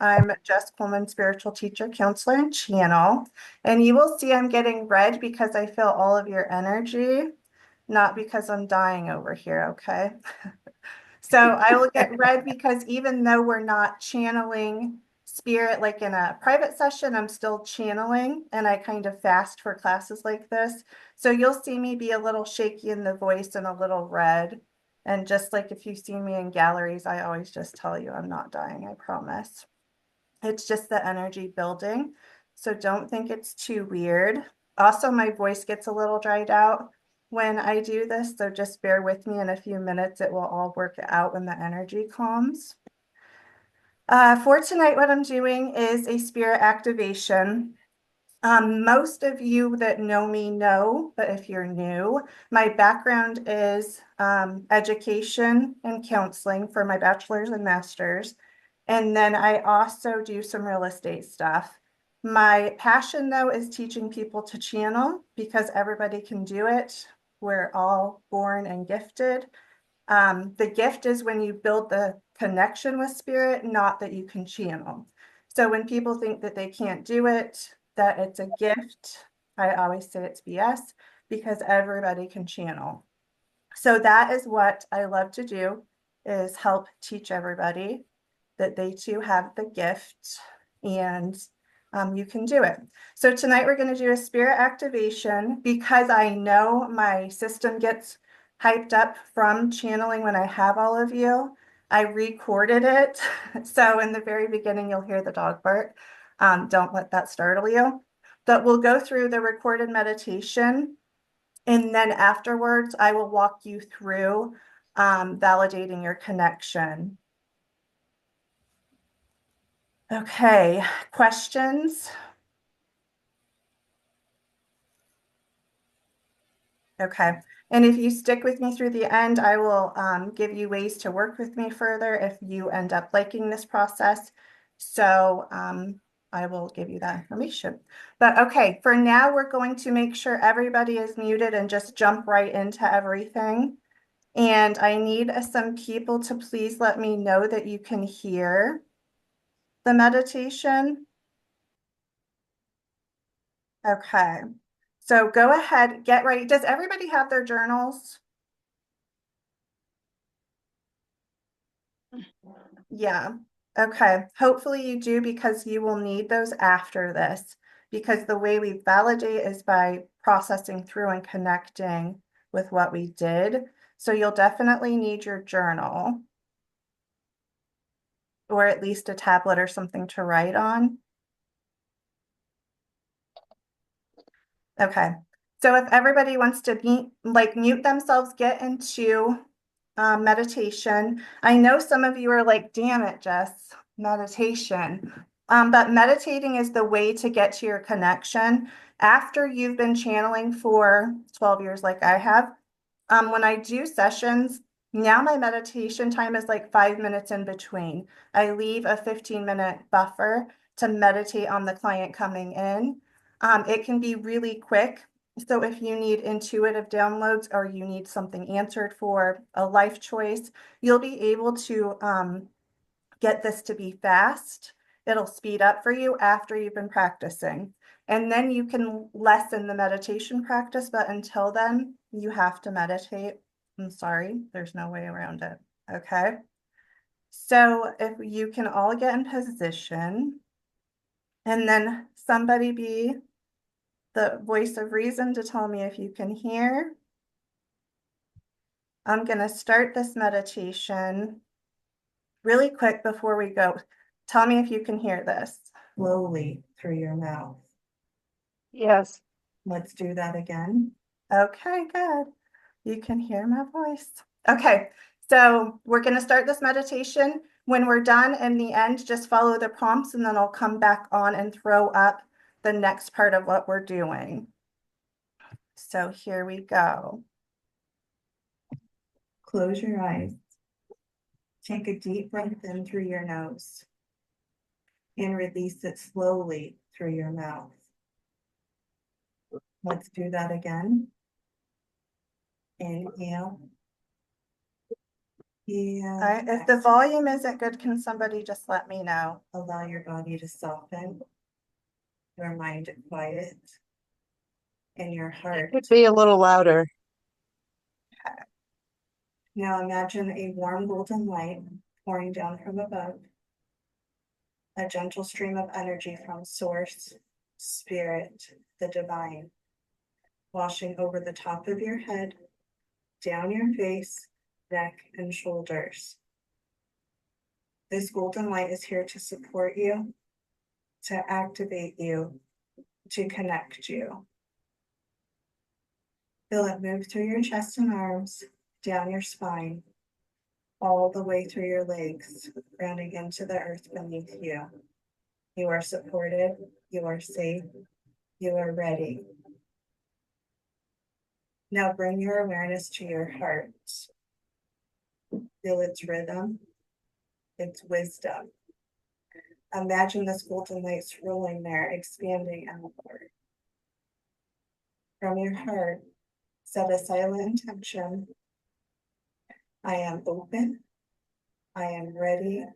I'm Jess Coleman, spiritual teacher, counselor, and channel. And you will see I'm getting red because I feel all of your energy, not because I'm dying over here, okay? So I will get red because even though we're not channeling spirit like in a private session, I'm still channeling and I kind of fast for classes like this. So you'll see me be a little shaky in the voice and a little red. And just like if you see me in galleries, I always just tell you I'm not dying, I promise. It's just the energy building. So don't think it's too weird. Also, my voice gets a little dried out when I do this. So just bear with me in a few minutes. It will all work out when the energy calms. For tonight, what I'm doing is a spirit activation. Most of you that know me know, but if you're new, my background is education and counseling for my bachelor's and master's. And then I also do some real estate stuff. My passion, though, is teaching people to channel because everybody can do it. We're all born and gifted. The gift is when you build the connection with spirit, not that you can channel. So when people think that they can't do it, that it's a gift, I always say it's BS because everybody can channel. So that is what I love to do, is help teach everybody that they too have the gift and you can do it. So tonight we're going to do a spirit activation because I know my system gets hyped up from channeling when I have all of you. I recorded it. So in the very beginning, you'll hear the dog bark. Don't let that startle you. But we'll go through the recorded meditation. And then afterwards, I will walk you through validating your connection. Okay, questions? Okay, and if you stick with me through the end, I will give you ways to work with me further if you end up liking this process. So I will give you that information. But okay, for now, we're going to make sure everybody is muted and just jump right into everything. And I need some people to please let me know that you can hear the meditation. Okay. So go ahead, get ready. Does everybody have their journals? Yeah. Okay. Hopefully you do because you will need those after this because the way we validate is by processing through and connecting with what we did. So you'll definitely need your journal or at least a tablet or something to write on. Okay. So if everybody wants to mute themselves, get into meditation. I know some of you are like, damn it, Jess, meditation. But meditating is the way to get to your connection. After you've been channeling for 12 years, like I have, when I do sessions, now my meditation time is like 5 minutes in between. I leave a 15-minute buffer to meditate on the client coming in. It can be really quick. So if you need intuitive downloads or you need something answered for a life choice, you'll be able to get this to be fast. It'll speed up for you after you've been practicing. And then you can lessen the meditation practice, but until then, you have to meditate. I'm sorry, there's no way around it. Okay. So if you can all get in position and then somebody be the voice of reason to tell me if you can hear. I'm going to start this meditation really quick before we go. Tell me if you can hear this. Slowly through your mouth. Yes. Let's do that again. Okay, good. You can hear my voice. Okay, so we're going to start this meditation. When we're done in the end, just follow the prompts and then I'll come back on and throw up the next part of what we're doing. So here we go. Close your eyes. Take a deep breath in through your nose and release it slowly through your mouth. Let's do that again. Inhale. If the volume isn't good, can somebody just let me know? Allow your body to soften, your mind to quiet, and your heart. Could be a little louder. Now imagine a warm golden light pouring down from above, a gentle stream of energy from source, spirit, the divine, washing over the top of your head, down your face, neck, and shoulders. This golden light is here to support you, to activate you, to connect you. Feel it move through your chest and arms, down your spine, all the way through your legs, grounding into the earth beneath you. You are supported, you are safe, you are ready. Now bring your awareness to your heart. Feel its rhythm, its wisdom. Imagine this golden light swirling there, expanding outward. From your heart, set a silent intention. I am open. I am ready.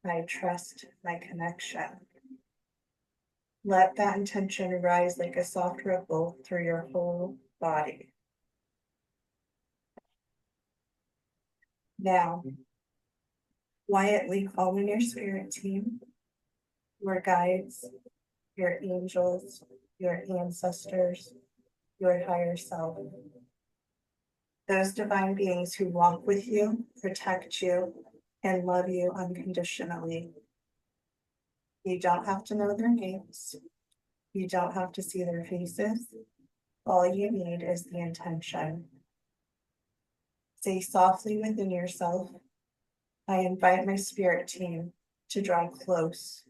I trust my connection. Let that intention rise like a soft ripple through your whole body. Now, quietly call in your spirit team, your guides, your angels, your ancestors, your higher self. Those divine beings who walk with you, protect you, and love you unconditionally. You don't have to know their names. You don't have to see their faces. All you need is the intention. Say softly within yourself, I invite my spirit team to draw close.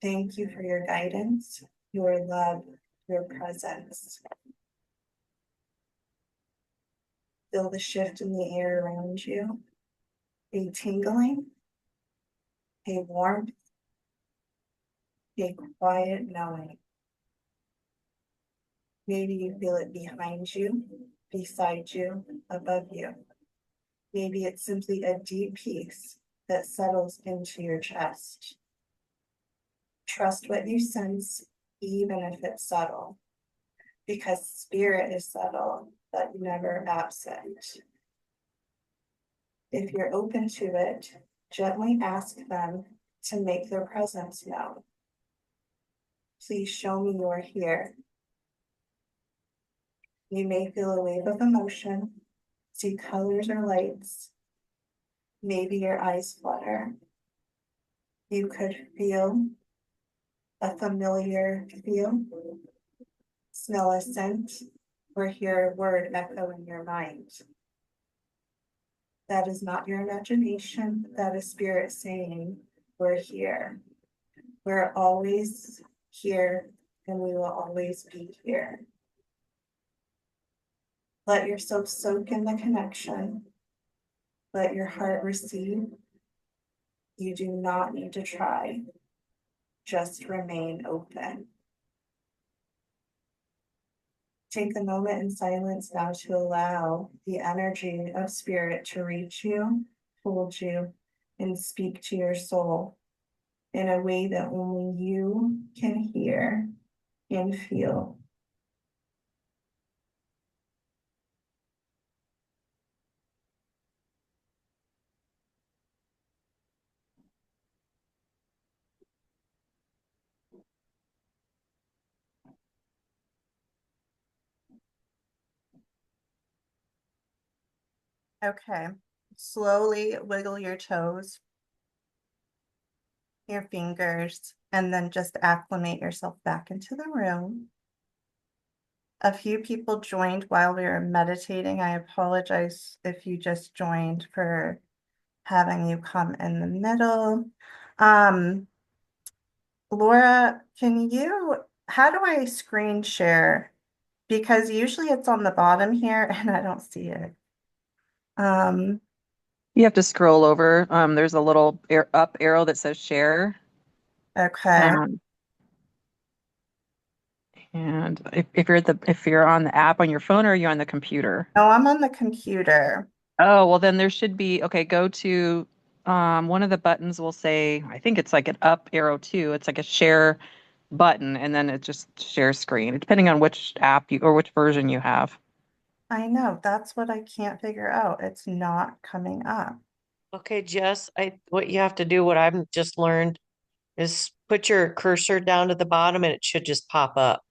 Thank you for your guidance, your love, your presence. Feel the shift in the air around you, a tingling, a warmth, a quiet knowing. Maybe you feel it behind you, beside you, above you. Maybe it's simply a deep peace that settles into your chest. Trust what you sense, even if it's subtle, because spirit is subtle, but never absent. If you're open to it, gently ask them to make their presence known. Please show me you're here. You may feel a wave of emotion, see colors or lights. Maybe your eyes flutter. You could feel a familiar feel, smell a scent, or hear a word echo in your mind. That is not your imagination, that is spirit saying, we're here. We're always here, and we will always be here. Let yourself soak in the connection. Let your heart receive. You do not need to try. Just remain open. Take a moment in silence now to allow the energy of spirit to reach you, hold you, and speak to your soul in a way that only you can hear and feel. Okay, slowly wiggle your toes, your fingers, and then just acclimate yourself back into the room. A few people joined while we were meditating. I apologize if you just joined for having you come in the middle. Laura, how do I screen share? Because usually it's on the bottom here and I don't see it. You have to scroll over. There's a little up arrow that says share. Okay. And if you're on the app on your phone, or are you on the computer? Oh, I'm on the computer. Oh, well then there should be, okay, go to one of the buttons will say, I think it's like an up arrow too. It's like a share button and then it just shares screen, depending on which app you or which version you have. I know, that's what I can't figure out. It's not coming up. Okay, Jess, what you have to do, what I've just learned is put your cursor down to the bottom and it should just pop up.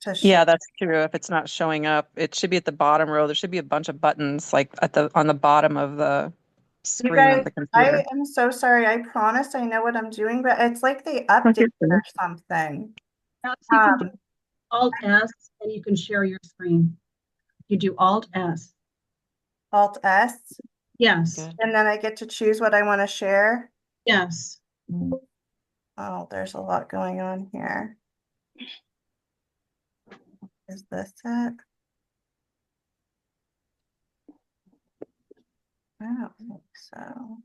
To share. Yeah, that's true. If it's not showing up, it should be at the bottom row. There should be a bunch of buttons like at the on the bottom of the You screen of guys, the I computer. am so sorry. I promise I know what I'm doing, but it's like they updated or something. Alex, you can do Um, Alt S and you can share your screen. You do Alt S. Alt S, Yes, Good. and then I get to choose what I want to share. yes. Oh, there's a lot going on here. Is this it? I don't think so.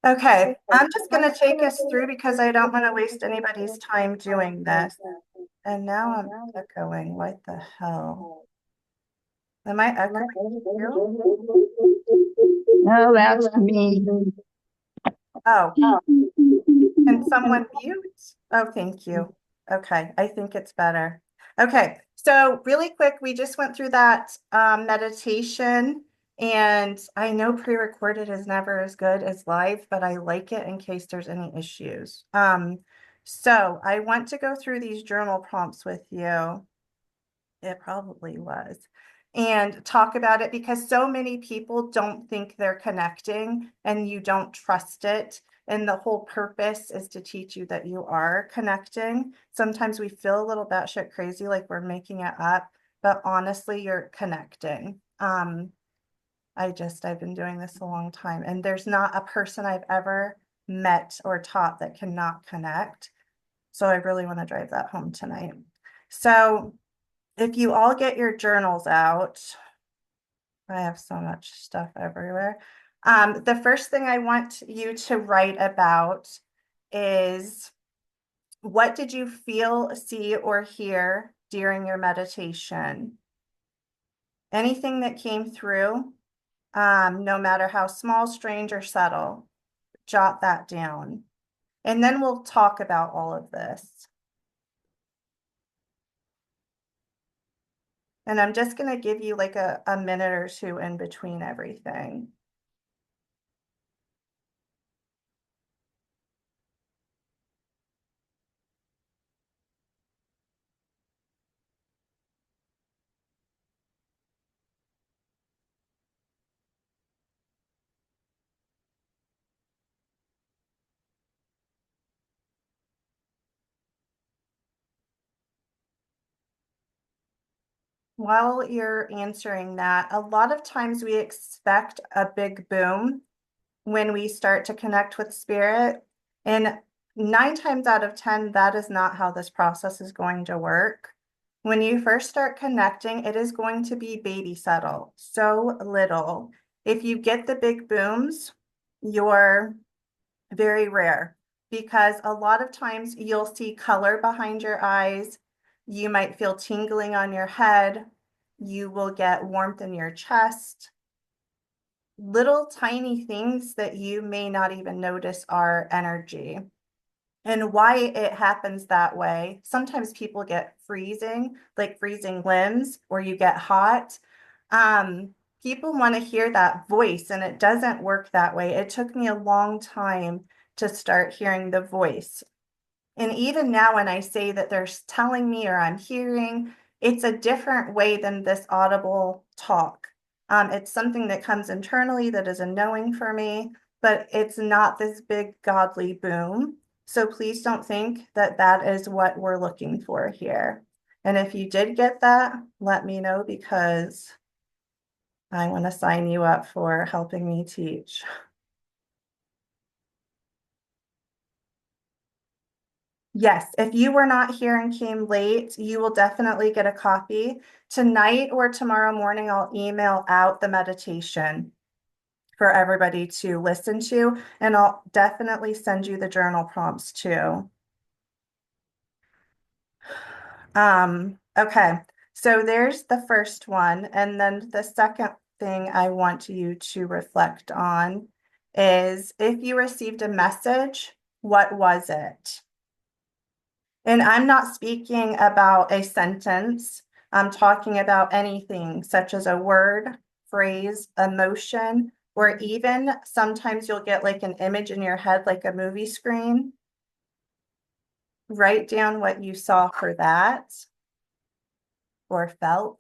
Okay, I'm just gonna take us through because I don't want to waste anybody's time doing this. And now I'm echoing. What the hell? Am I echoing you? No, that's me. Oh, can someone mute? Oh, thank you. Okay, I think it's better. Okay, so really quick, we just went through that meditation, and I know pre-recorded is never as good as live, but I like it in case there's any issues. So I want to go through these journal prompts with you. It probably was. And talk about it because so many people don't think they're connecting and you don't trust it. And the whole purpose is to teach you that you are connecting. Sometimes we feel a little batshit crazy, like we're making it up, but honestly, you're connecting. I've been doing this a long time, and there's not a person I've ever met or taught that cannot connect. So I really want to drive that home tonight. So if you all get your journals out, I have so much stuff everywhere. The first thing I want you to write about is what did you feel, see, or hear during your meditation? Anything that came through, no matter how small, strange, or subtle, jot that down. And then we'll talk about all of this. And I'm just going to give you like a minute or two in between everything. While you're answering that, a lot of times we expect a big boom when we start to connect with spirit. And 9 times out of 10, that is not how this process is going to work. When you first start connecting, it is going to be baby settle, so little. If you get the big booms, you're very rare because a lot of times you'll see color behind your eyes. You might feel tingling on your head. You will get warmth in your chest. Little tiny things that you may not even notice are energy. And why it happens that way, sometimes people get freezing, like freezing limbs, or you get hot. People want to hear that voice, and it doesn't work that way. It took me a long time to start hearing the voice. And even now, when I say that they're telling me or I'm hearing, it's a different way than this audible talk. It's something that comes internally that is a knowing for me, but it's not this big godly boom. So please don't think that that is what we're looking for here. And if you did get that, let me know because I want to sign you up for helping me teach. Yes, if you were not here and came late, you will definitely get a copy. Tonight or tomorrow morning, I'll email out the meditation for everybody to listen to, and I'll definitely send you the journal prompts too. Okay, So there's the first one. And then the second thing I want you to reflect on is if you received a message, what was it? And I'm not speaking about a sentence. I'm talking about anything such as a word, phrase, emotion, or even sometimes you'll get like an image in your head, like a movie screen. Write down what you saw for that or felt.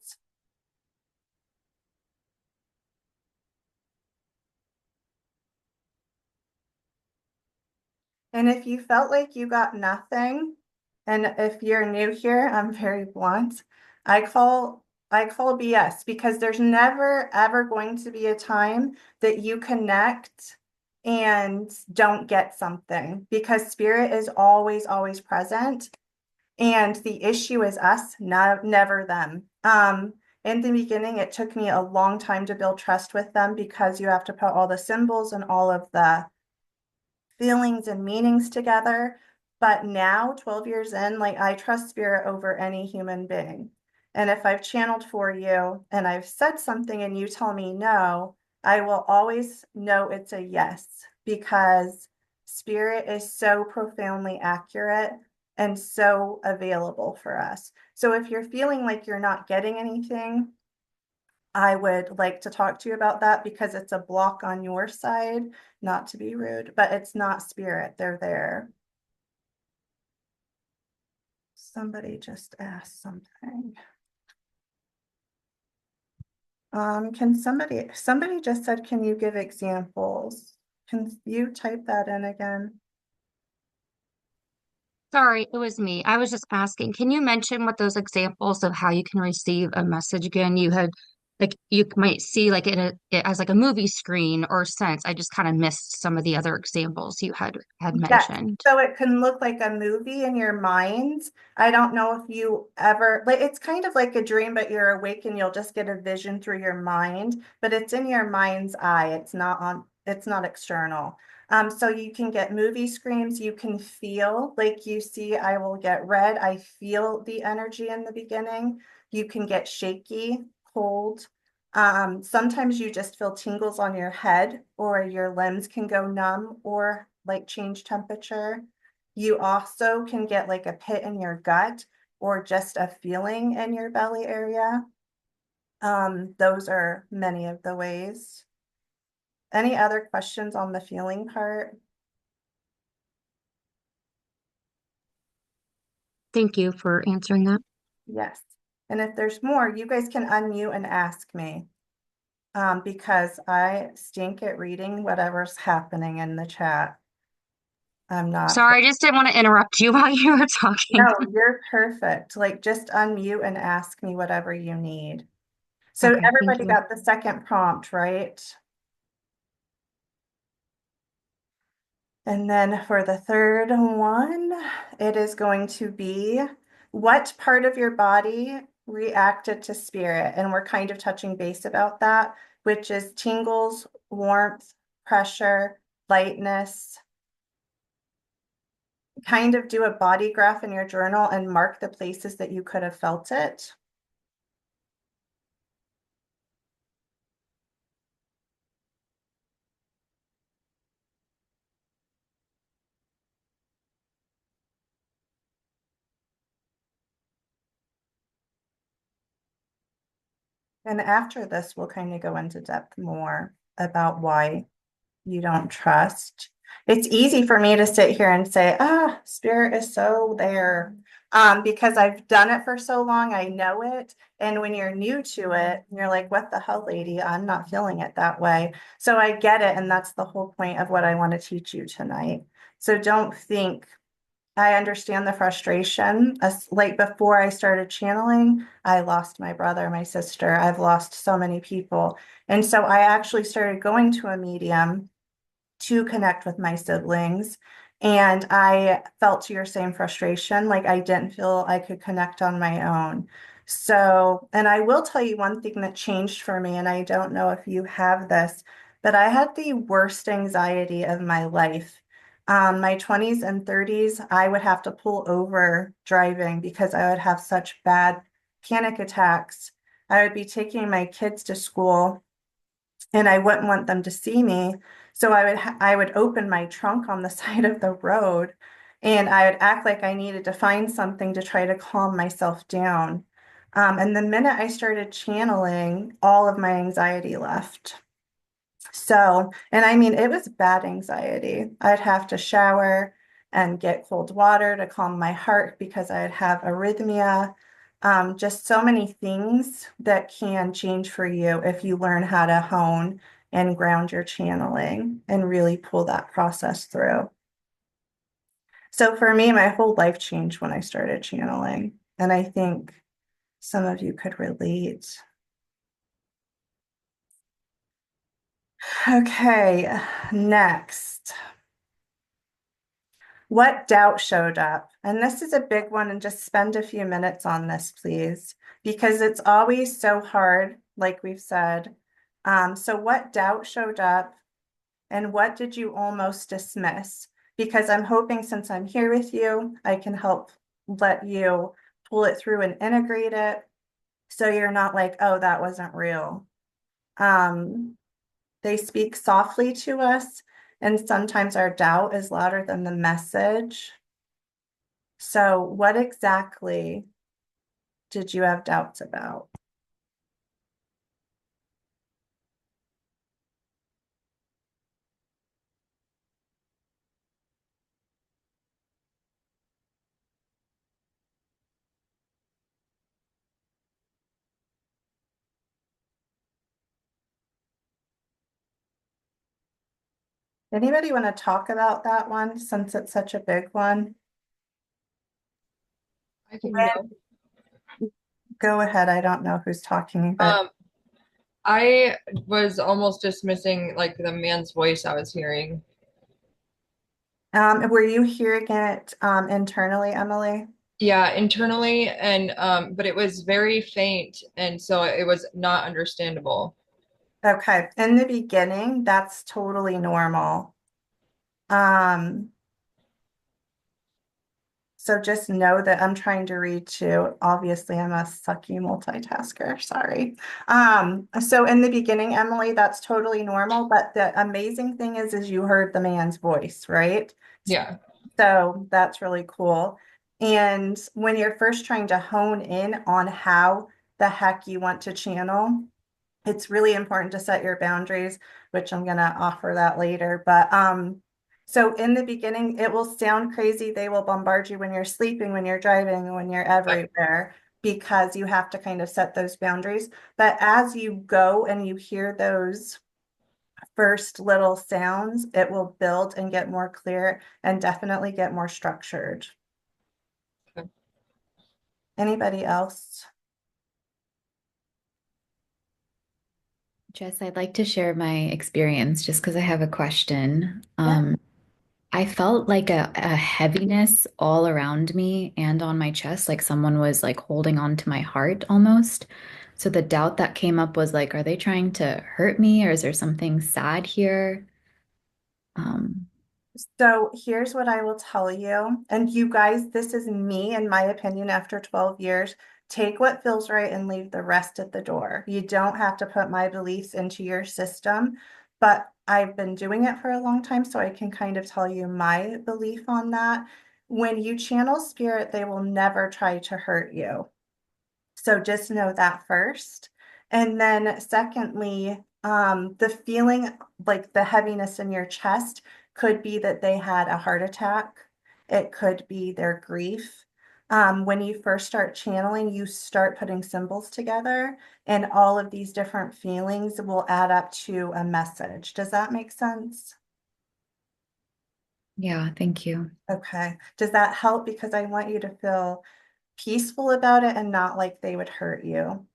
And if you felt like you got nothing, and if you're new here, I'm very blunt. I call BS because there's never ever going to be a time that you connect and don't get something because spirit is always, always present. And the issue is us, never them. In the beginning, it took me a long time to build trust with them because you have to put all the symbols and all of the feelings and meanings together. But now, 12 years in, like I trust spirit over any human being. And if I've channeled for you and I've said something and you tell me no, I will always know it's a yes because spirit is so profoundly accurate and so available for us. So if you're feeling like you're not getting anything, I would like to talk to you about that because it's a block on your side, not to be rude, but it's not spirit. They're there. Somebody just asked something. Can somebody just said, can you give examples? Can you type that in again? Sorry, it was me. I was just asking, can you mention what those examples of how you can receive a message again? You had like you might see like it as like a movie screen or sense. I just kind of missed some of the other examples you had Yes. mentioned. So it can look like a movie in your mind. I don't know if you ever, like, it's kind of like a dream, but you're awake and you'll just get a vision through your mind, but it's in your mind's eye. It's not external. So you can get movie screens. You can feel like you see, I will get red. I feel the energy in the beginning. You can get shaky, cold. Sometimes you just feel tingles on your head or your limbs can go numb or like change temperature. You also can get like a pit in your gut or just a feeling in your belly area. Those are many of the ways. Any other questions on the feeling part? Thank you for answering that. Yes. And if there's more, you guys can unmute and ask me. Because I stink at reading whatever's happening in the chat. I'm not. Sorry, I just didn't want to interrupt you while you were talking. No, you're perfect. Like just unmute and ask me whatever you need. So Okay, thank everybody you. got the second prompt, right? And then for the third one, it is going to be what part of your body reacted to spirit? And we're kind of touching base about that, which is tingles, warmth, pressure, lightness. Kind of do a body graph in your journal and mark the places that you could have felt it. And after this, we'll kind of go into depth more about why you don't trust. It's easy for me to sit here and say, spirit is so there. Because I've done it for so long, I know it. And when you're new to it, you're like, what the hell, lady? I'm not feeling it that way. So I get it. And that's the whole point of what I want to teach you tonight. So don't think I understand the frustration. Like before I started channeling, I lost my brother, my sister. I've lost so many people. And so I actually started going to a medium to connect with my siblings. And I felt to your same frustration. Like I didn't feel I could connect on my own. So, and I will tell you one thing that changed for me, and I don't know if you have this, but I had the worst anxiety of my life. My 20s and 30s, I would have to pull over driving because I would have such bad panic attacks, I would be taking my kids to school and I wouldn't want them to see me. So I would open my trunk on the side of the road and I would act like I needed to find something to try to calm myself down. And the minute I started channeling, all of my anxiety left. So, and I mean, it was bad anxiety. I'd have to shower and get cold water to calm my heart because I'd have arrhythmia. Just so many things that can change for you if you learn how to hone and ground your channeling and really pull that process through. So for me, my whole life changed when I started channeling. And I think some of you could relate. Okay, next. What doubt showed up? And this is a big one, and just spend a few minutes on this, please, because it's always so hard, like we've said. So what doubt showed up, and what did you almost dismiss? Because I'm hoping since I'm here with you, I can help let you pull it through and integrate it so you're not like, oh, that wasn't real. They speak softly to us, and sometimes our doubt is louder than the message. So, what exactly did you have doubts about? Anybody want to talk about that one since it's such a big one? I can When- go. Go ahead. I don't know who's talking, but Um, I was almost dismissing like the man's voice I was hearing. were you hearing it internally, Emily? Yeah, internally, and but it was very faint, and so it was not understandable. Okay. In the beginning, that's totally normal. Um, So just know that I'm trying to read too. Obviously, I'm a sucky multitasker. Sorry. So in the beginning, Emily, that's totally normal. But the amazing thing is you heard the man's voice, right? Yeah, So that's really cool. And when you're first trying to hone in on how the heck you want to channel, it's really important to set your boundaries, which I'm going to offer that later. But so in the beginning, it will sound crazy. They will bombard you when you're sleeping, when you're driving, when you're everywhere, because you have to kind of set those boundaries. But as you go and you hear those first little sounds, it will build and get more clear and definitely get more structured. Okay. Anybody else? Jess, I'd like to share my experience just because I have a question. Yeah. I felt like a heaviness all around me and on my chest, like someone was like holding on to my heart almost. So the doubt that came up was like, are they trying to hurt me or is there something sad here? Um, So here's what I will tell you. And you guys, this is me, in my opinion, after 12 years. Take what feels right and leave the rest at the door. You don't have to put my beliefs into your system, but I've been doing it for a long time, so I can kind of tell you my belief on that. When you channel spirit, they will never try to hurt you. So just know that first. And then secondly, the feeling like the heaviness in your chest could be that they had a heart attack. It could be their grief. When you first start channeling, you start putting symbols together, and all of these different feelings will add up to a message. Does that make sense? yeah, thank you. Okay. Does that help? Because I want you to feel peaceful about it and not like they would hurt you.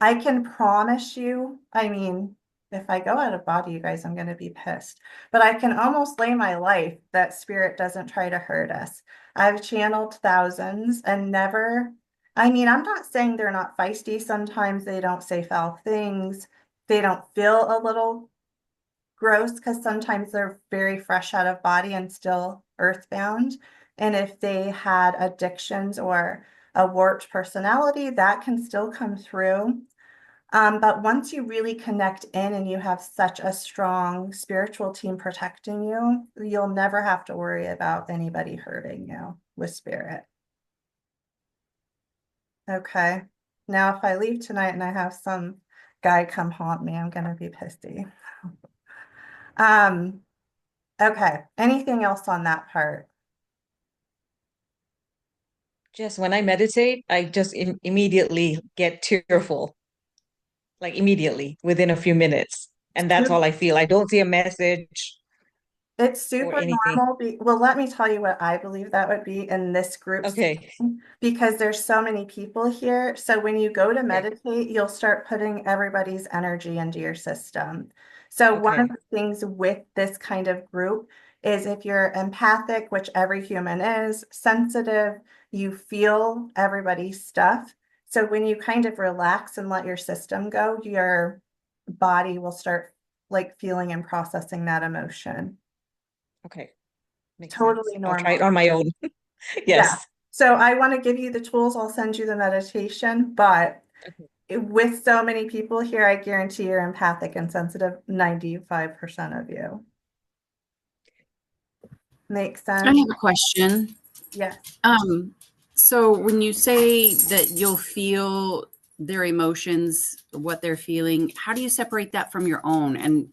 I can promise you, I mean, if I go out of body, you guys, I'm going to be pissed. But I can almost lay my life that spirit doesn't try to hurt us. I've channeled thousands and never, I mean, I'm not saying they're not feisty. Sometimes they don't say foul things. They don't feel a little gross because sometimes they're very fresh out of body and still earthbound. And if they had addictions or a warped personality, that can still come through. But once you really connect in and you have such a strong spiritual team protecting you, you'll never have to worry about anybody hurting you with spirit. Okay. Now, if I leave tonight and I have some guy come haunt me, I'm gonna be pissy. Okay. Anything else on that part? Just when I meditate, I just immediately get tearful, like immediately within a few minutes. And that's all I feel. I don't see a message It's or super anything. normal. Well, let me tell you what I believe that would be in this group Okay. setting, because there's so many people here. So when you go to Okay. meditate, you'll start putting everybody's energy into your system. So one of Okay. the things with this kind of group is if you're empathic, which every human is, sensitive, you feel everybody's stuff. So when you kind of relax and let your system go, your body will start like feeling and processing that emotion. Okay. Makes sense. Totally I'll try it normal. on my own. Yeah. Yes. So I want to give you the tools. I'll send you the meditation, but Okay. with so many people here, I guarantee you're empathic and sensitive, 95% of you. Makes I sense? have a question. Yes. So when you say that you'll feel their emotions, what they're feeling, how do you separate that from your own? And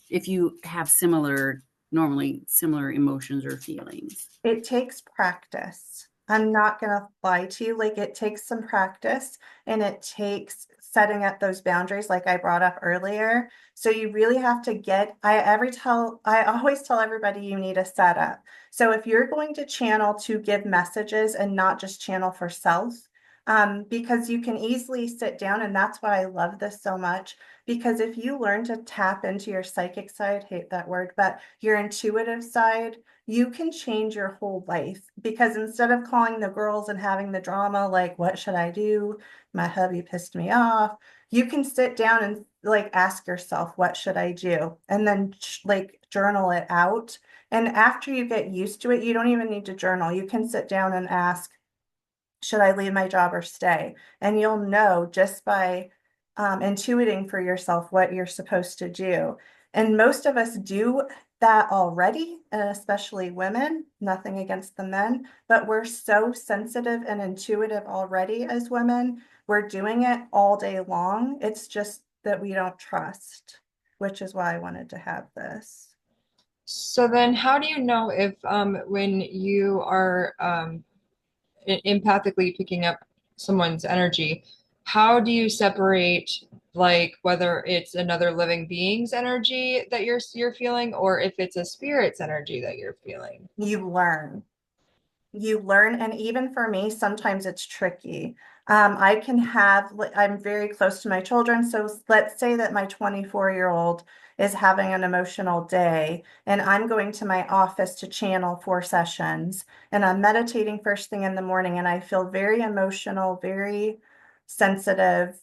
if you have normally similar emotions or feelings? It takes practice. I'm not going to lie to you. Like, it takes some practice and it takes setting up those boundaries, like I brought up earlier. So you really have to I always tell everybody you need a setup. So if you're going to channel to give messages and not just channel for self, because you can easily sit down, and that's why I love this so much. Because if you learn to tap into your psychic side, hate that word, but your intuitive side, you can change your whole life. Because instead of calling the girls and having the drama, like, what should I do? My hubby pissed me off. You can sit down and like ask yourself, what should I do? And then like journal it out. And after you get used to it, you don't even need to journal. You can sit down and ask, should I leave my job or stay? And you'll know just by intuiting for yourself what you're supposed to do. And most of us do that already, and especially women, nothing against the men, but we're so sensitive and intuitive already as women. We're doing it all day long. It's just that we don't trust, which is why I wanted to have this. So then how do you know if when you are empathically picking up someone's energy, how do you separate like whether it's another living being's energy that you're feeling or if it's a spirit's energy that you're feeling? You learn. And even for me, sometimes it's tricky. I'm very close to my children. So let's say that my 24-year-old is having an emotional day, and I'm going to my office to channel 4 sessions, and I'm meditating first thing in the morning, and I feel very emotional, very sensitive.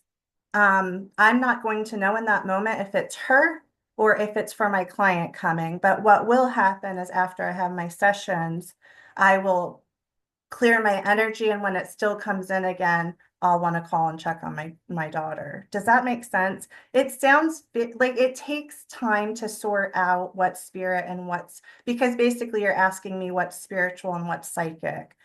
I'm not going to know in that moment if it's her or if it's for my client coming. But what will happen is after I have my sessions, I will clear my energy, and when it still comes in again, I'll want to call and check on my daughter. Does that make sense? It sounds like it takes time to sort out what's spirit and because basically you're asking me what's spiritual and what's psychic.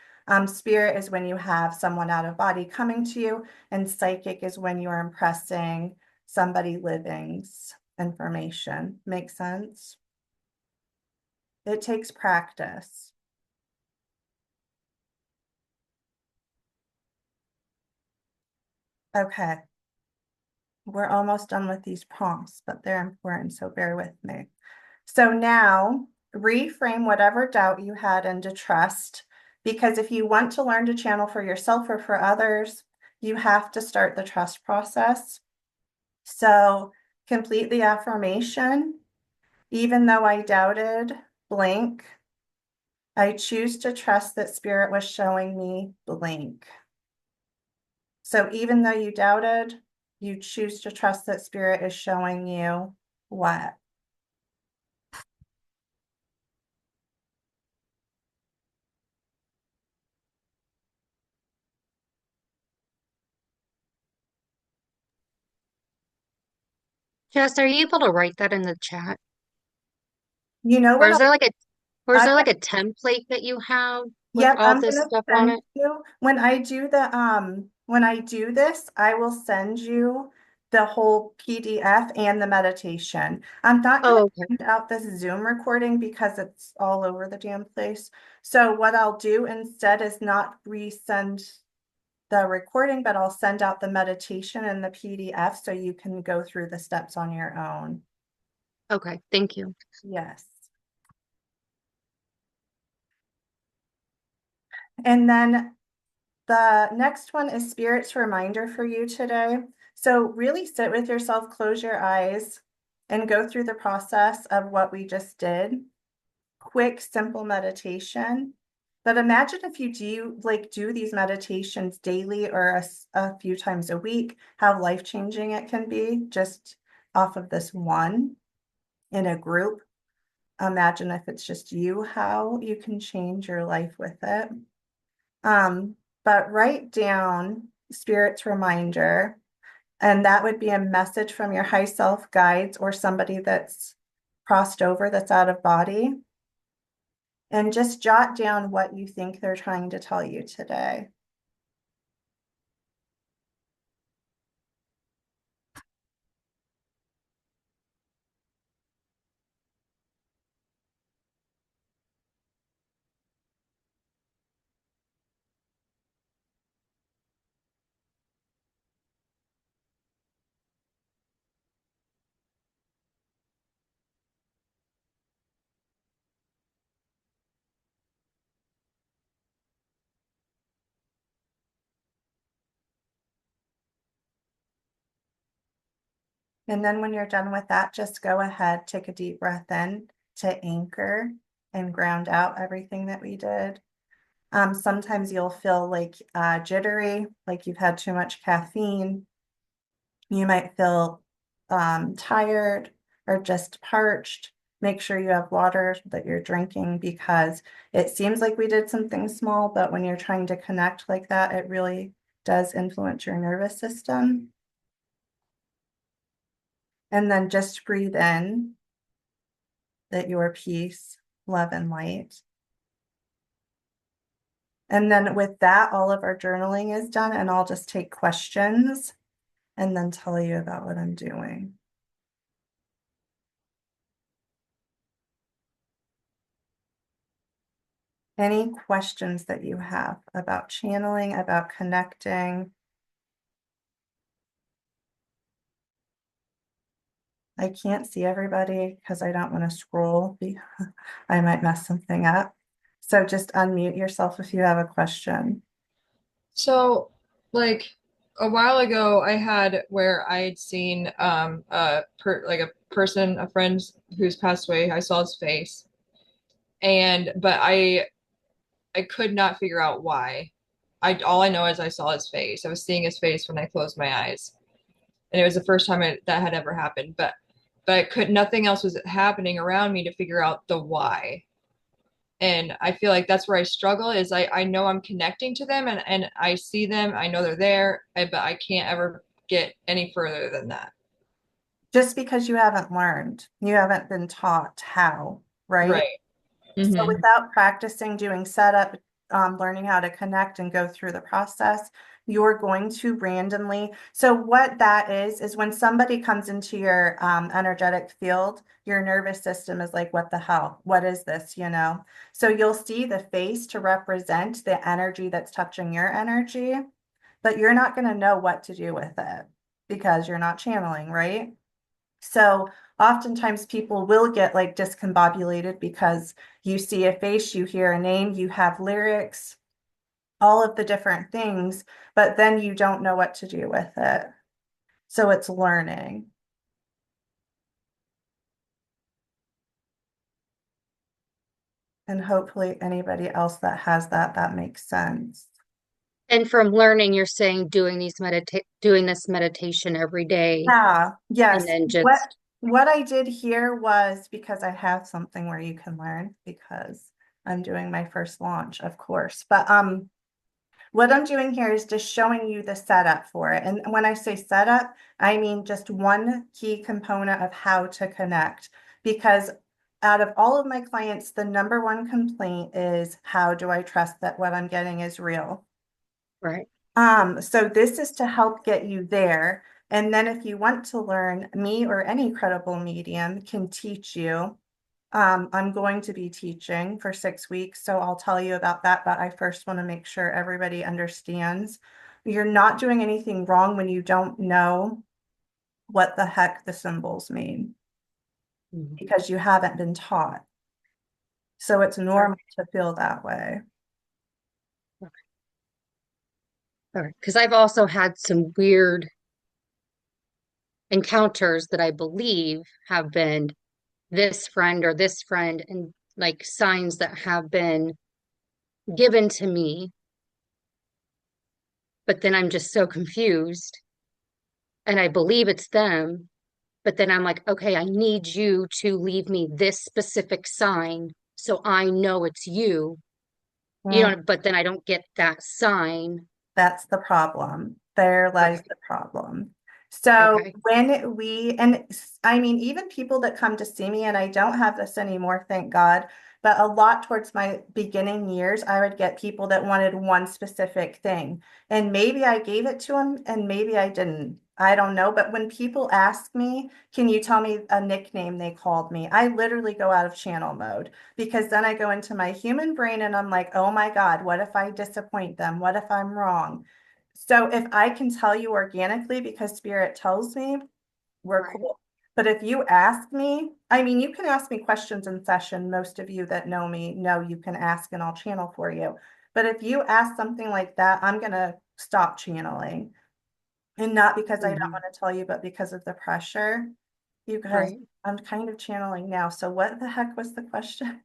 Spirit is when you have someone out of body coming to you, and psychic is when you're impressing somebody living's information. Make sense? It takes practice. Okay. We're almost done with these prompts, but they're important, so bear with me. So now reframe whatever doubt you had into trust, because if you want to learn to channel for yourself or for others, you have to start the trust process. So complete the affirmation. Even though I doubted blank, I choose to trust that spirit was showing me blank. So even though you doubted, you choose to trust that spirit is showing you what? Jess, are you able to write that in the chat? You know Or what? is there like a or is I there like a template that you have with Yep, all I'm this gonna stuff on send it? you, when I do this, I will send you the whole PDF and the meditation. I'm not gonna Oh, okay. send out this Zoom recording because it's all over the damn place. So what I'll do instead is not resend the recording, but I'll send out the meditation and the PDF so you can go through the steps on your own. Okay, thank you. Yes. And then the next one is Spirit's reminder for you today. So really sit with yourself, close your eyes, and go through the process of what we just did. Quick, simple meditation. But imagine if you do these meditations daily or a few times a week, how life-changing it can be just off of this one in a group. Imagine if it's just you, how you can change your life with it. But write down Spirit's reminder, and that would be a message from your high self guides or somebody that's crossed over, that's out of body. And just jot down what you think they're trying to tell you today. And then when you're done with that, just go ahead, take a deep breath in to anchor and ground out everything that we did. Sometimes you'll feel like jittery, like you've had too much caffeine. You might feel tired or just parched. Make sure you have water that you're drinking because it seems like we did something small, but when you're trying to connect like that, it really does influence your nervous system. And then just breathe in that your peace, love, and light. And then with that, all of our journaling is done, and I'll just take questions and then tell you about what I'm doing. Any questions that you have about channeling, about connecting? I can't see everybody because I don't want to scroll. I might mess something up. So just unmute yourself if you have a question. So, like a while ago, I had where I had seen a person, a friend who's passed away. I saw his face, but I could not figure out why. I all I know is I saw his face. I was seeing his face when I closed my eyes, and it was the first time that had ever happened. But I could nothing else was happening around me to figure out the why. And I feel like that's where I struggle is I know I'm connecting to them and I see them, I know they're there, but I can't ever get any further than that. Just because you haven't learned, you haven't been taught how, right? Right. So Mm-hmm. without practicing doing setup, learning how to connect and go through the process, you're going to randomly. So what that is when somebody comes into your energetic field, your nervous system is like, what the hell? What is this? You know? So you'll see the face to represent the energy that's touching your energy, but you're not going to know what to do with it because you're not channeling, right? So oftentimes people will get like discombobulated because you see a face, you hear a name, you have lyrics, all of the different things, but then you don't know what to do with it. So it's learning. And hopefully anybody else that has that makes sense. And from learning, you're saying doing this meditation every day Yeah, yes. and then What just what I did here was because I have something where you can learn because I'm doing my first launch, of course. But What I'm doing here is just showing you the setup for it. And when I say setup, I mean just one key component of how to connect. Because out of all of my clients, the number one complaint is, how do I trust that what I'm getting is real? Right. So this is to help get you there. And then if you want to learn, me or any credible medium can teach you. I'm going to be teaching for 6 weeks, so I'll tell you about that. But I first want to make sure everybody understands you're not doing anything wrong when you don't know what the heck the symbols mean, Mhm. because you haven't been taught. So it's normal to feel that way. All right. Because I've also had some weird encounters that I believe have been this friend or this friend, and like signs that have been given to me. But then I'm just so confused and I believe it's them. But then I'm like, okay, I need you to leave me this specific sign so I know it's you. You know, but then I don't get that sign. That's the problem. There lies Okay. the problem. So Okay. when we, and I mean, even people that come to see me, and I don't have this anymore, thank God, but a lot towards my beginning years, I would get people that wanted one specific thing. And maybe I gave it to them and maybe I didn't. I don't know. But when people ask me, can you tell me a nickname they called me? I literally go out of channel mode, because then I go into my human brain and I'm like, oh my God, what if I disappoint them? What if I'm wrong? So if I can tell you organically because spirit tells me, we're Right. cool. But if you ask me, I mean, you can ask me questions in session. Most of you that know me know you can ask and I'll channel for you. But if you ask something like that, I'm going to stop channeling. And not because I don't Mhm. want to tell you, but because of the pressure. You guys, Right. I'm kind of channeling now. So what the heck was the question?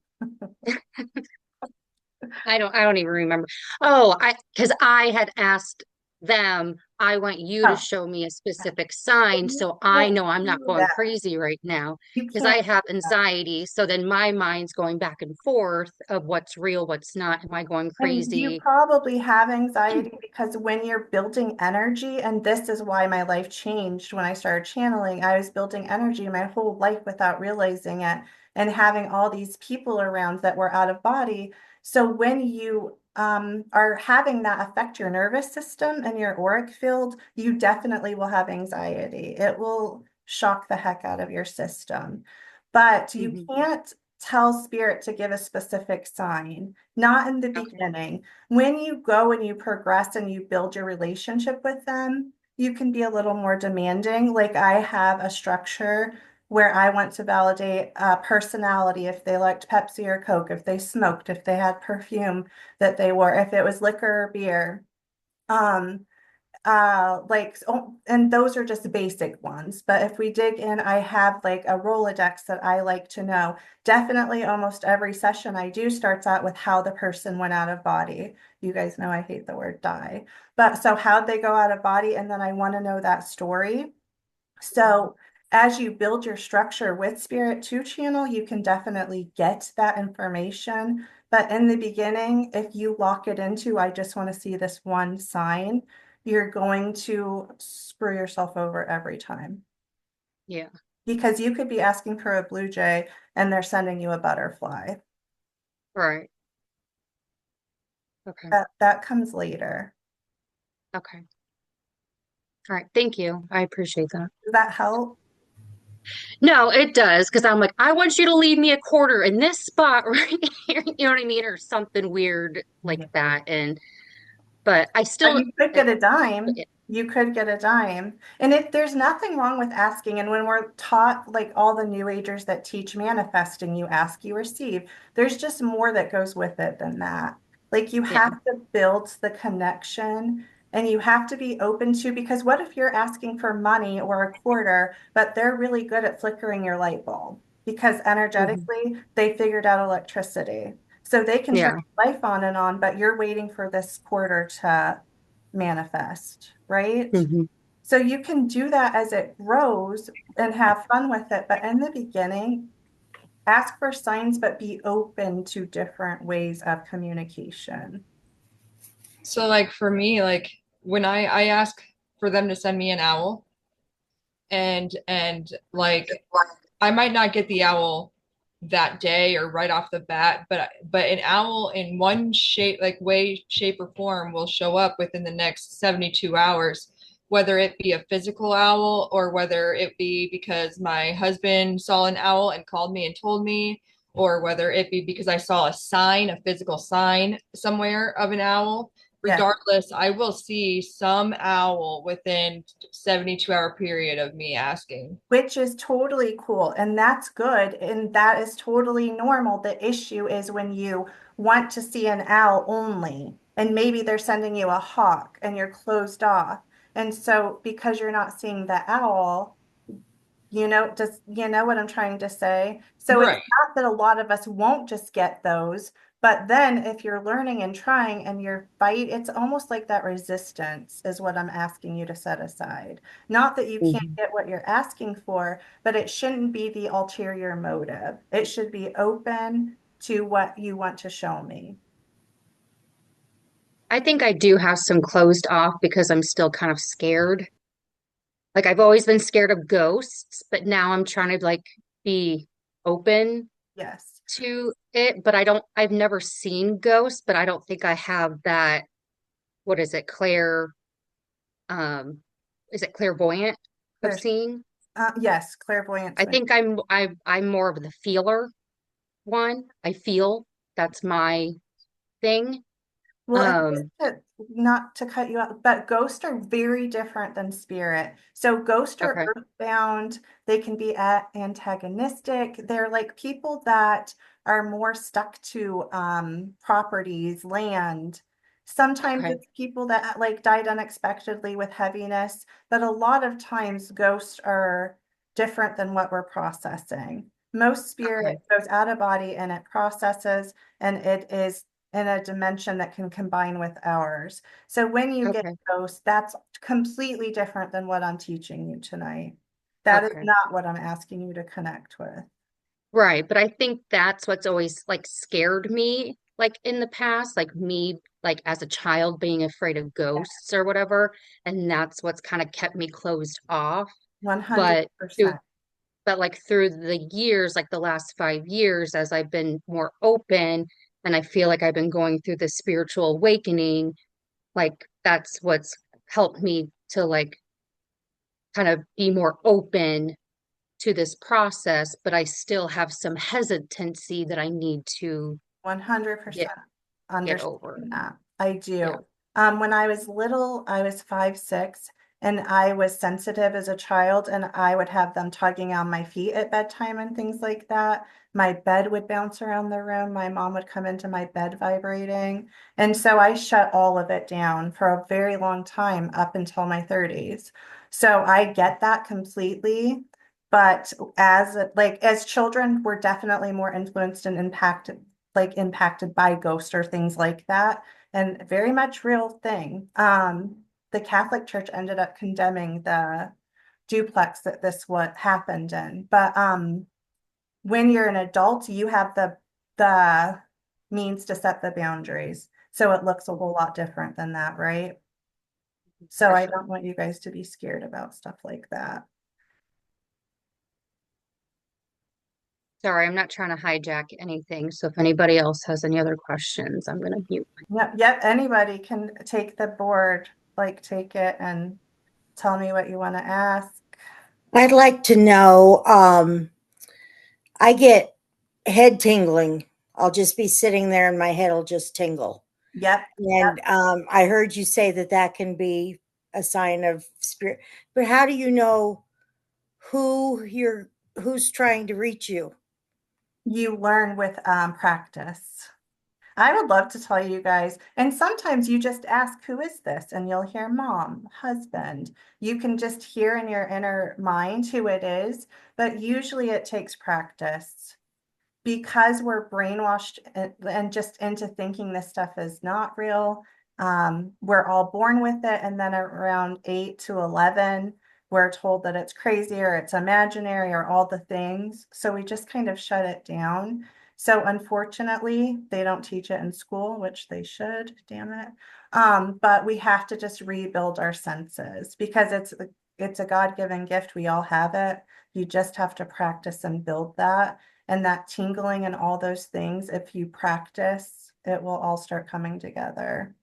I don't even remember. Oh, because I had asked them, I want you to Oh, show me a specific sign you so I can't know I'm not do going that. crazy right now. You Because can't I have do that. anxiety. So then my mind's going back and forth of what's real, what's not. Am I going And you crazy? probably have anxiety because when you're building energy, and this is why my life changed when I started channeling, I was building energy my whole life without realizing it, and having all these people around that were out of body. So when you are having that affect your nervous system and your auric field, you definitely will have anxiety. It will shock the heck out of your system. But you Mhm. can't tell spirit to give a specific sign, not in the Okay. beginning. When you go and you progress and you build your relationship with them, you can be a little more demanding. Like I have a structure where I want to validate personality, if they liked Pepsi or Coke, if they smoked, if they had perfume that they wore, if it was liquor or beer. Um, and those are just basic ones. But if we dig in, I have like a Rolodex that I like to know. Definitely almost every session I do starts out with how the person went out of body. You guys know I hate the word die. But so how'd they go out of body? And then I want to know that story. So as you build your structure with Spirit 2 channel, you can definitely get that information. But in the beginning, if you lock it into, I just want to see this one sign, you're going to screw yourself over every time. Yeah. Because you could be asking for a blue jay and they're sending you a butterfly. Right. Okay. That comes later. Okay. All right. Thank you. I appreciate that. Does that help? No, it does. Because I'm like, I want you to leave me a quarter in this spot right here. You know what I mean? Or something weird like that. But I But still, you could get a dime. You could get a dime. And if there's nothing wrong with asking, and when we're taught, like all the new agers that teach manifesting, you ask, you receive. There's just more that goes with it than that. Like you yeah. have to build the connection and you have to be open to, because what if you're asking for money or a quarter, but they're really good at flickering your light bulb because Mhm. energetically they figured out electricity. So they can turn Yeah. your life on and on, but you're waiting for this quarter to manifest, right? Mhm. So you can do that as it grows and have fun with it. But in the beginning, ask for signs, but be open to different ways of communication. So like for me, like when I ask for them to send me an owl and like I might not get the owl that day or right off the bat, but an owl in one shape, like way, shape, or form will show up within the next 72 hours, whether it be a physical owl or whether it be because my husband saw an owl and called me and told me, or whether it be because I saw a sign, a physical sign somewhere of an owl. Yes. Regardless, I will see some owl within 72-hour period of me asking. Which is totally cool, and that's good, and that is totally normal. The issue is when you want to see an owl only, and maybe they're sending you a hawk and you're closed off. And so because you're not seeing the owl, just what I'm trying to say? So it's Right. not that a lot of us won't just get those, but then if you're learning and trying and you're it's almost like that resistance is what I'm asking you to set aside. Not that you can't get what you're asking for, but it shouldn't be the ulterior motive. It should be open to what you want to show me. I think I do have some closed off because I'm still kind of scared. Like I've always been scared of ghosts, but now I'm trying to like be open Yes. to it. But I've never seen ghosts, but I don't think I have that, what is it, um, is it clairvoyant of There's, seeing? yes, clairvoyance. I think I'm more of the feeler one. I feel that's my thing. Well, Um, not to cut you out, but ghosts are very different than spirit. So ghosts are okay. earthbound. They can be antagonistic. They're like people that are more stuck to properties, land. Sometimes Okay. it's people that like died unexpectedly with heaviness, but a lot of times ghosts are different than what we're processing. Most spirit Okay. goes out of body and it processes, and it is in a dimension that can combine with ours. So when you get Okay. ghosts, that's completely different than what I'm teaching you tonight. That is Okay. not what I'm asking you to connect with. Right, but I think that's what's always like scared me, like in the past, like me, like as a child being afraid of ghosts or whatever, and that's what's kind of kept me closed off. But through, 100%. but like through the years, like the last 5 years, as I've been more open, and I feel like I've been going through this spiritual awakening, like that's what's helped me to like kind of be more open to this process, but I still have some hesitancy that I need to 100% get over. understand that. I Yeah. do. When I was little, I was 5'6", and I was sensitive as a child, and I would have them tugging on my feet at bedtime and things like that. My bed would bounce around the room. My mom would come into my bed vibrating. And so I shut all of it down for a very long time up until my 30s. So I get that completely. But as children, we're definitely more influenced and impacted by ghosts or things like that, and very much real thing. The Catholic Church ended up condemning the duplex that this what happened in, but when you're an adult, you have the means to set the boundaries, so it looks a whole lot different than that, right? So For I sure. don't want you guys to be scared about stuff like that. Sorry, I'm not trying to hijack anything. So if anybody else has any other questions, I'm gonna mute. Yep, anybody can take the board, like take it and tell me what you want to ask. I'd like to know, I get head tingling. I'll just be sitting there and my head will just tingle. Yep. And I heard you say that that can be a sign of spirit. But how do you know who's trying to reach you? You learn with practice. I would love to tell you guys, and sometimes you just ask, who is this? And you'll hear mom, husband. You can just hear in your inner mind who it is, but usually it takes practice because we're brainwashed and just into thinking this stuff is not real. We're all born with it, and then around 8 to 11, we're told that it's crazy or it's imaginary or all the things. So we just kind of shut it down. So unfortunately, they don't teach it in school, which they should, damn it. But we have to just rebuild our senses because it's a God-given gift. We all have it. You just have to practice and build that. And that tingling and all those things, if you practice, it will all start coming together.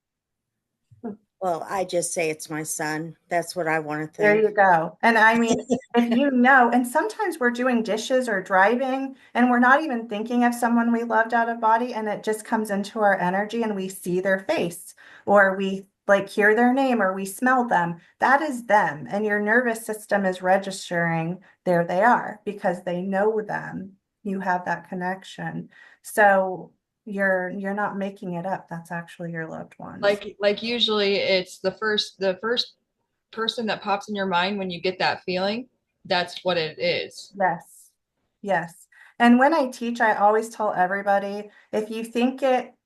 Well, I just say it's my son. That's what I want to There think. you go. And I mean, if you know, and sometimes we're doing dishes or driving and we're not even thinking of someone we loved out of body, and it just comes into our energy and we see their face or we like hear their name or we smell them. That is them. And your nervous system is registering there they are because they know them. You have that connection. So you're not making it up. That's actually your loved ones. Like usually it's the first person that pops in your mind when you get that feeling. That's what it is. Yes. Yes. And when I teach, I always tell everybody, if you think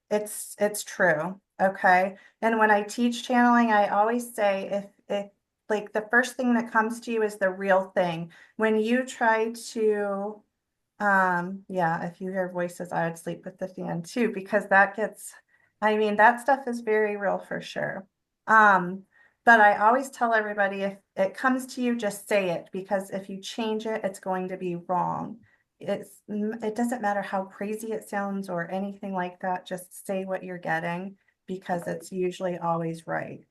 it's true. Okay. And when I teach channeling, I always say if like the first thing that comes to you is the real thing. When you try to yeah, if you hear voices, I would sleep with the fan too, because that gets, I mean, that stuff is very real for sure. But I always tell everybody if it comes to you, just say it, because if you change it, it's going to be wrong. It doesn't matter how crazy it sounds or anything like that. Just say what you're getting because it's usually always right.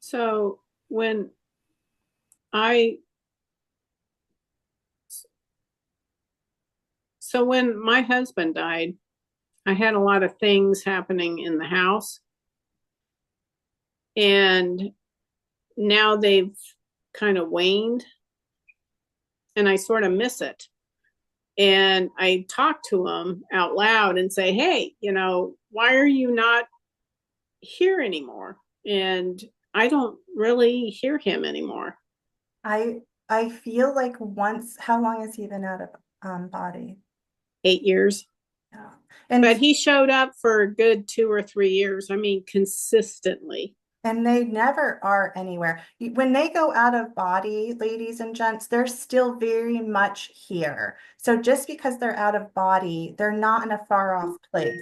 So when I So when my husband died, I had a lot of things happening in the house. And now they've kind of waned. And I sort of miss it. And I talk to him out loud and say, hey, why are you not here anymore? And I don't really hear him anymore. I feel like how long has he been out of body? 8 years. Yeah. But he showed up for a good 2 or 3 years. I mean, consistently. And they never are anywhere. When they go out of body, ladies and gents, they're still very much here. So just because they're out of body, they're not in a far off place.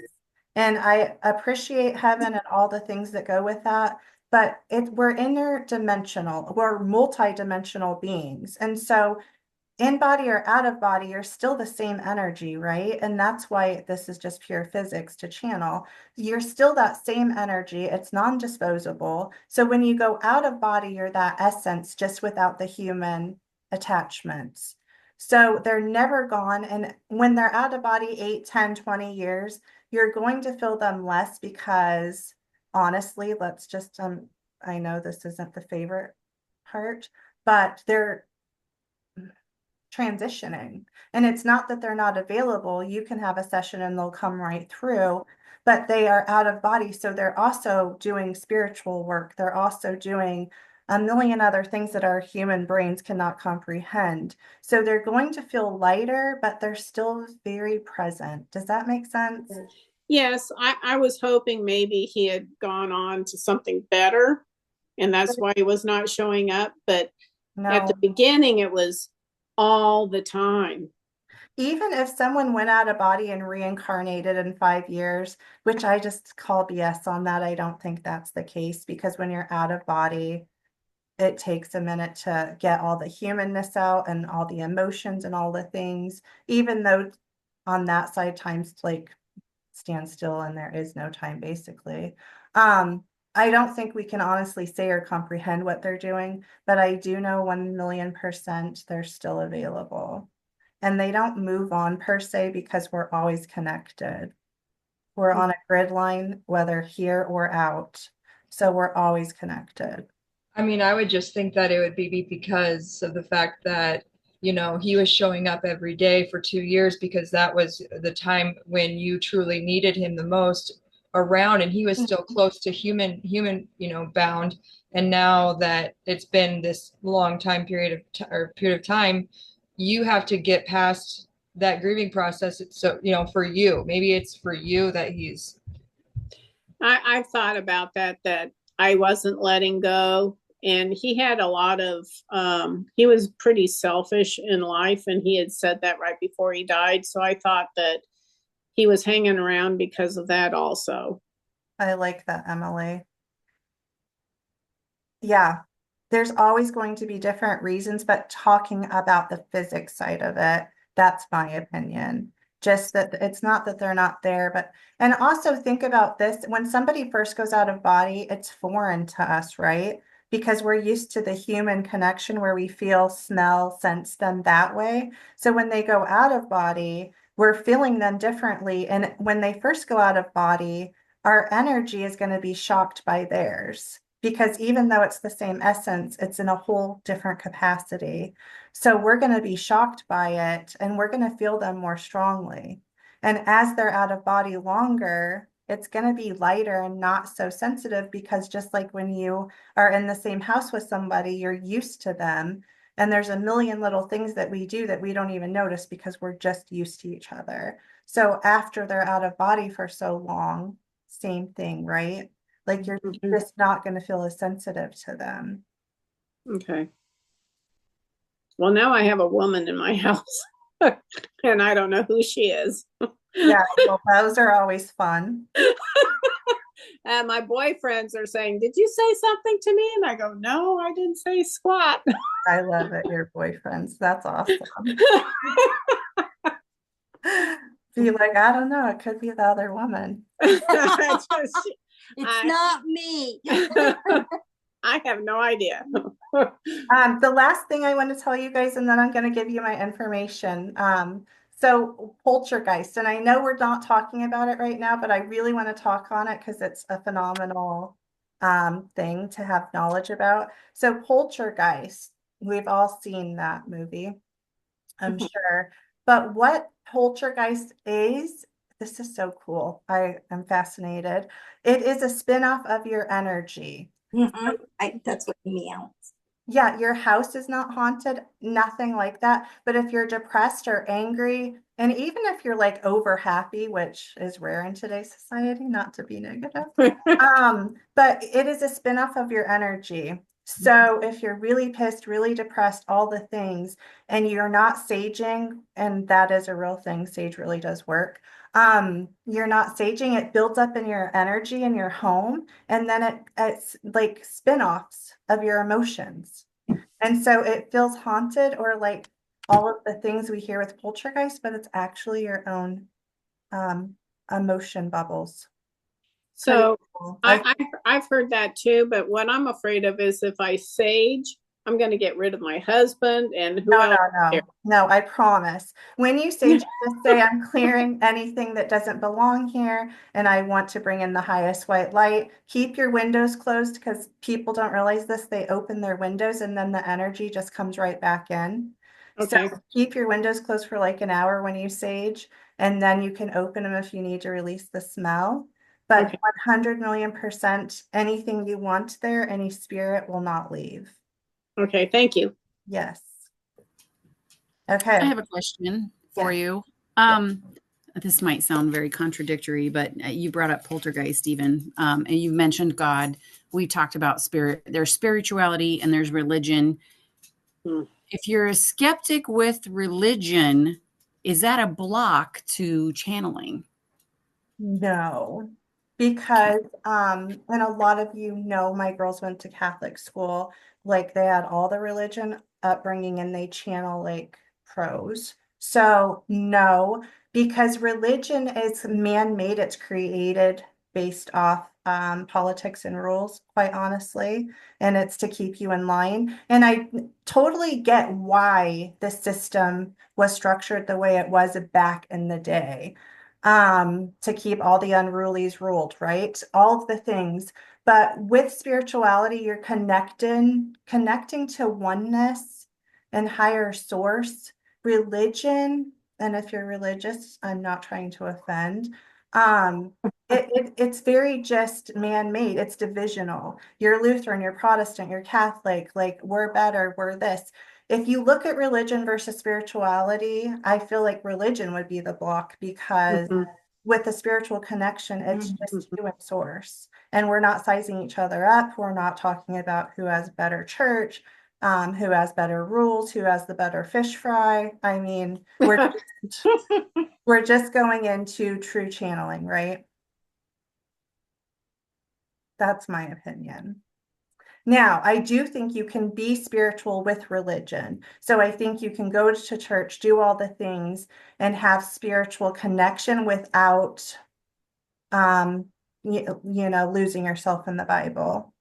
And I appreciate heaven and all the things that go with that. But we're interdimensional, we're multi-dimensional beings. And so in body or out of body, you're still the same energy, right? And that's why this is just pure physics to channel. You're still that same energy. It's non-disposable. So when you go out of body, you're that essence just without the human attachments. So they're never gone. And when they're out of body 8, 10, 20 years, you're going to feel them less because honestly, let's just, I know this isn't the favorite part, but they're transitioning. And it's not that they're not available. You can have a session and they'll come right through, but they are out of body. So they're also doing spiritual work. They're also doing a million other things that our human brains cannot comprehend. So they're going to feel lighter, but they're still very present. Does that make sense? Yes, I was hoping maybe he had gone on to something better, and that's why he was not showing up. But at the beginning, it was all the time. Even if someone went out of body and reincarnated in 5 years, which I just call BS on that, I don't think that's the case, because when you're out of body, it takes a minute to get all the humanness out and all the emotions and all the things, even though on that side time's like stand still and there is no time basically. I don't think we can honestly say or comprehend what they're doing, but I do know 1,000,000% they're still available. And they don't move on per se because we're always connected. We're on a grid line, whether here or out. So we're always connected. I mean, I would just think that it would be because of the fact that, he was showing up every day for 2 years because that was the time when you truly needed him the most around, and he was still close to human, bound. And now that it's been this long period of time, you have to get past that grieving process. It's so, for you, maybe it's for you that he's. I've thought about that I wasn't letting go. And he had a lot of, he was pretty selfish in life, and he had said that right before he died. So I thought that he was hanging around because of that also. I like that, Emily. Yeah, there's always going to be different reasons, but talking about the physics side of it, that's my opinion. Just that it's not that they're not there, but, and also think about this, when somebody first goes out of body, it's foreign to us, right? Because we're used to the human connection where we feel, smell, sense them that way. So when they go out of body, we're feeling them differently. And when they first go out of body, our energy is going to be shocked by theirs. Because even though it's the same essence, it's in a whole different capacity. So we're going to be shocked by it and we're going to feel them more strongly. And as they're out of body longer, it's going to be lighter and not so sensitive, because just like when you are in the same house with somebody, you're used to them. And there's a million little things that we do that we don't even notice because we're just used to each other. So after they're out of body for so long, same thing, right? Like you're just not going to feel as sensitive to them. Okay. Well, now I have a woman in my house and I don't know who she is. Yeah, well, those are always fun. And my boyfriends are saying, "Did you say something to me?" And I go, "No, I didn't say squat." I love it, your boyfriends. That's awesome. Be like, I don't know, it could be the other woman. It's not me. I have no idea. The last thing I want to tell you guys, and then I'm going to give you my information. So poltergeist, and I know we're not talking about it right now, but I really want to talk on it because it's a phenomenal thing to have knowledge about. So poltergeist, we've all seen that movie, I'm sure. But what poltergeist is, this is so cool. I am fascinated. It is a spin-off of your energy. That's what meows. Yeah, your house is not haunted, nothing like that. But if you're depressed or angry, and even if you're like over happy, which is rare in today's society, not to be negative, but it is a spin-off of your energy. So if you're really pissed, really depressed, all the things, and you're not saging, and that is a real thing, sage really does work. You're not saging, it builds up in your energy in your home, and then it's like spin-offs of your emotions. And so it feels haunted, or like all of the things we hear with poltergeist, but it's actually your own emotion bubbles. So cool. I've heard that too, but what I'm afraid of is if I sage, I'm going to get rid of my husband and who else? No, I promise. When you sage, just say, I'm clearing anything that doesn't belong here, and I want to bring in the highest white light. Keep your windows closed, because people don't realize this. They open their windows and then the energy just comes right back in. Okay. So keep your windows closed for like an hour when you sage, and then you can open them if you need to release the smell. But 100 million%, anything you want there, any spirit will not leave. Okay, thank you. Yes. Okay. I have a question for you. This might sound very contradictory, but you brought up poltergeist even, and you mentioned God. We talked about spirit. There's spirituality and there's religion. If you're a skeptic with religion, is that a block to channeling? No, because and a lot of you know, my girls went to Catholic school, like they had all the religion upbringing and they channel like pros. So no, because religion is man-made, it's created based off politics and rules, quite honestly, and it's to keep you in line. And I totally get why the system was structured the way it was back in the day. To keep all the unrulies ruled, right? All of the things. But with spirituality, you're connecting to oneness and higher source. Religion, and if you're religious, I'm not trying to offend. It's very just man-made. It's divisional. You're Lutheran, you're Protestant, you're Catholic, like we're better, we're this. If you look at religion versus spirituality, I feel like religion would be the block, because with the spiritual connection, it's just you and source. And we're not sizing each other up. We're not talking about who has better church. who has better rules, who has the better fish fry. I mean, we're just going into true channeling, right? That's my opinion. Now, I do think you can be spiritual with religion. So I think you can go to church, do all the things, and have spiritual connection without, losing yourself in the Bible.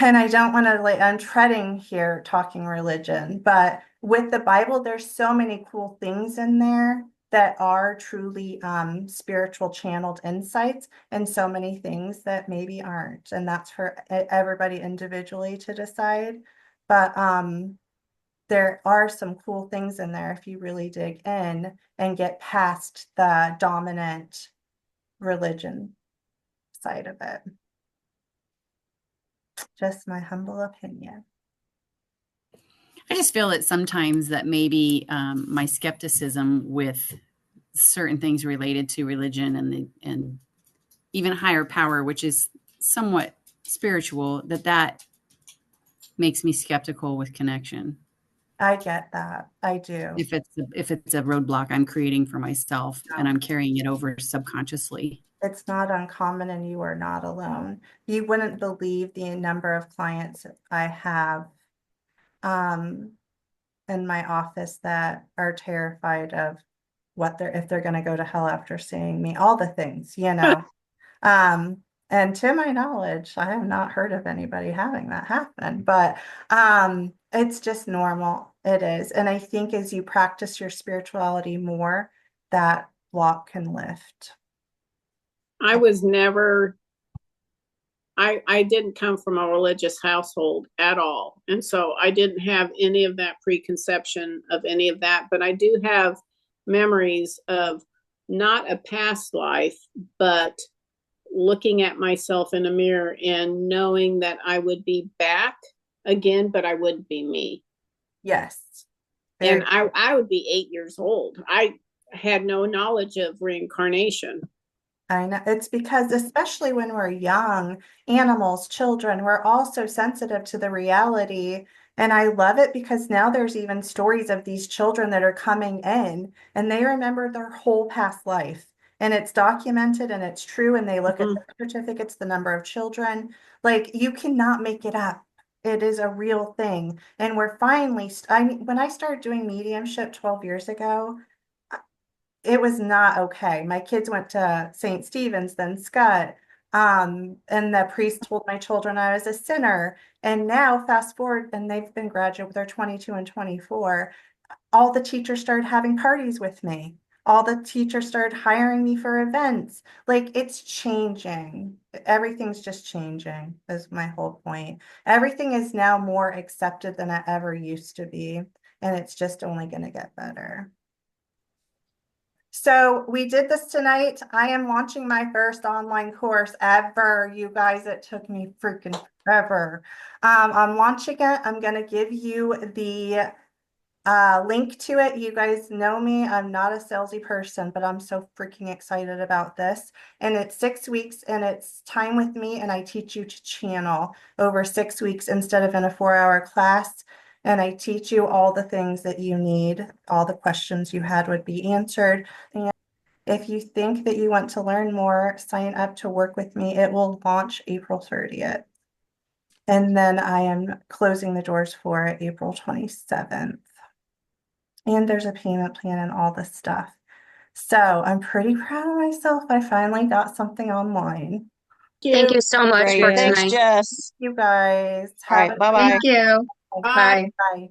And I don't want to, I'm treading here talking religion, but with the Bible, there's so many cool things in there that are truly spiritual channeled insights, and so many things that maybe aren't. And that's for everybody individually to decide. But there are some cool things in there if you really dig in and get past the dominant religion side of it. Just my humble opinion. I just feel that sometimes that maybe my skepticism with certain things related to religion and even higher power, which is somewhat spiritual, that makes me skeptical with connection. I get that. I do. If it's a roadblock I'm creating for myself and I'm carrying it over subconsciously. It's not uncommon, and you are not alone. You wouldn't believe the number of clients I have in my office that are terrified of if they're going to go to hell after seeing me, all the things, and to my knowledge, I have not heard of anybody having that happen, but it's just normal. It is. And I think as you practice your spirituality more, that block can lift. I was never, I didn't come from a religious household at all. And so I didn't have any of that preconception of any of that, but I do have memories of not a past life, but looking at myself in a mirror and knowing that I would be back again, but I wouldn't be me. Yes. And I would be 8 years old. I had no knowledge of reincarnation. I know. It's because, especially when we're young, animals, children, we're all so sensitive to the reality. And I love it because now there's even stories of these children that are coming in and they remember their whole past life. And it's documented and it's true. And they look at the certificates, the number of children. Like, you cannot make it up. It is a real thing. And we're finally, when I started doing mediumship 12 years ago, it was not okay. My kids went to St. Stephen's, then Scott. And the priest told my children I was a sinner. And now fast forward, and they've been graduate, they're 22 and 24. All the teachers started having parties with me. All the teachers started hiring me for events. Like, it's changing. Everything's just changing, is my whole point. Everything is now more accepted than it ever used to be. And it's just only going to get better. So we did this tonight. I am launching my first online course ever. You guys, it took me freaking forever. I'm launching it. I'm going to give you the link to it. You guys know me. I'm not a salesy person, but I'm so freaking excited about this. And it's 6 weeks and it's time with me. And I teach you to channel over 6 weeks instead of in a 4-hour class. And I teach you all the things that you need. All the questions you had would be answered. And if you think that you want to learn more, sign up to work with me. It will launch April 30th. And then I am closing the doors for it April 27th. And there's a payment plan and all this stuff. So I'm pretty proud of myself. I finally got something online. Thank you so much for Thanks, tonight. Jess. You guys. All right, bye-bye. Thank you. Bye. Bye.